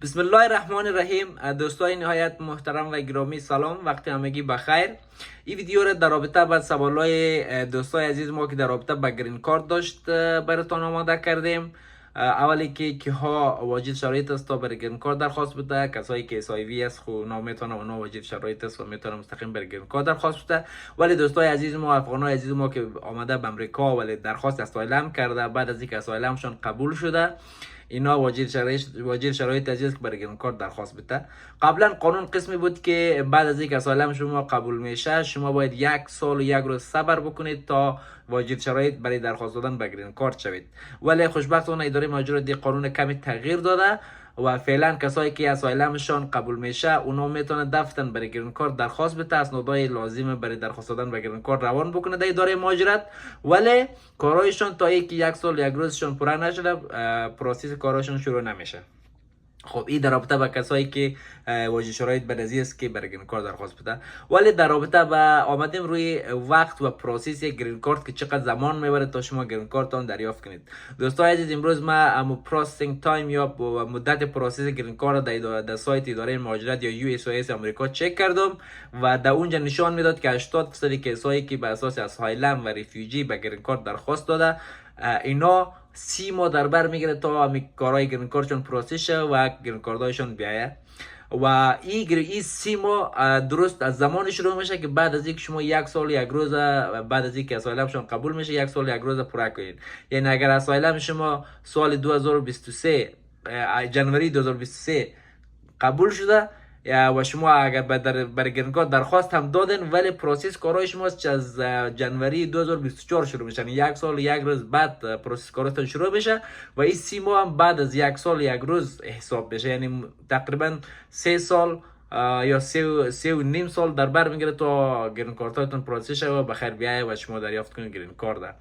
بسم الله الرحمن الرحیم. دوستای نهایت محترم و گرامی، سلام، وقت همگی بخیر. این ویدیو را در رابطه با سوالای دوستای عزیز ما که در رابطه با گرین کارت داشت براتون آماده کردیم. اولی که ها واجد شرایط است تا برای گرین کارت درخواست بده، کسایی که SIV است خو نمیتونه اونا واجد شرایط است و میتونه مستقیم برای گرین کارت درخواست بده. ولی دوستای عزیز ما، افغانای عزیز ما که آمده به امریکا ولی درخواست اسایلم کرده، بعد از اینکه اسایلمشون قبول شده، اینا واجد شرایط عزیز که برای گرین کارت درخواست بده. قبلا قانون قسمی بود که بعد از اینکه اسایلم شما قبول میشه، شما باید 1 سال و 1 روز صبر بکنید تا واجد شرایط برای درخواست دادن به گرین کارت شوید. ولی خوشبختانه اداره مهاجرت دی قانون کمی تغییر داده و فعلا کسایی که اسایلمشون قبول میشه اونا میتونن دفتن برای گرین کارت درخواست بده، اسنادهای لازم برای درخواست دادن به گرین کارت روان بکنه در اداره مهاجرت. ولی کارایشون تا اینکه 1 سال 1 روزشون پوره نشده، پروسس کارایشون شروع نمیشه. خب این در رابطه با کسایی که واجد شرایط بدازی است که برای گرین کارت درخواست بده. ولی در رابطه با آمدیم روی وقت و پروسس گرین کارت که چقدر زمان میبره تا شما گرین کارت اون دریافت کنید. دوستان عزیز، امروز ما پروسسینگ تایم یا مدت پروسس گرین کارت در سایت اداره مهاجرت یا USCIS آمریکا چک کردم و در اونجا نشان میداد که 80% کسایی که به اساس اسایلم و ریفیوجی به گرین کارت درخواست داده، اینا 30 ماه در بر میگیره تا همی کارهای گرین کارتشون پروسس شه و گرین کارتایشون بیایه. و این 30 ماه درست از زمان شروع میشه که بعد از اینکه شما 1 سال 1 روز بعد از اینکه اسایلمشون قبول میشه 1 سال 1 روز پوره کنید. یعنی اگر اسایلم شما سال 2023 جنوری 2023 قبول شده و شما اگر برای گرین کارت درخواست هم دادن، ولی پروسس کارهای شما از جنوری 2024 شروع میشه، یعنی 1 سال 1 روز بعد پروسس کارتون شروع میشه و این 30 ماه هم بعد از 1 سال 1 روز حساب میشه. یعنی تقریبا 3 سال یا 3.5 سال در بر میگیره تا گرین کارتاتون پروسس شه و بخیر بیایه و شما دریافت کنید گرین کارت.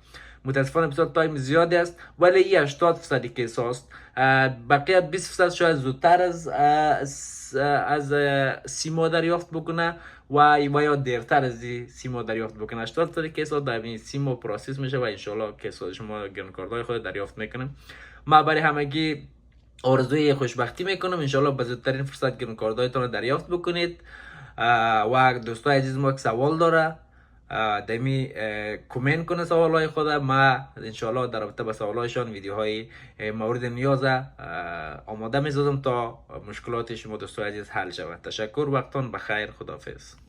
متاسفانه بسیار تایم زیادی است، ولی این 80% کیس است. بقیه 20% شاید زودتر از 30 ماه دریافت بکنه و یا دیرتر از 30 ماه دریافت بکنه. 80% کیس ها در 30 ماه پروسس میشه و انشالله کیس شما گرین کارت های خود دریافت میکنه. ما برای همگی آرزوی خوشبختی میکنم، انشالله به زودترین فرصت گرین کارت هایتون دریافت بکنید. و دوستای عزیز ما که سوال داره دمی کامنت کنه سوالای خود، ما انشالله در رابطه با سوالایشان ویدیوهای مورد نیاز آماده میسازم تا مشکلات شما دوستای عزیز حل شود. تشکر، وقتان بخیر، خداحافظ.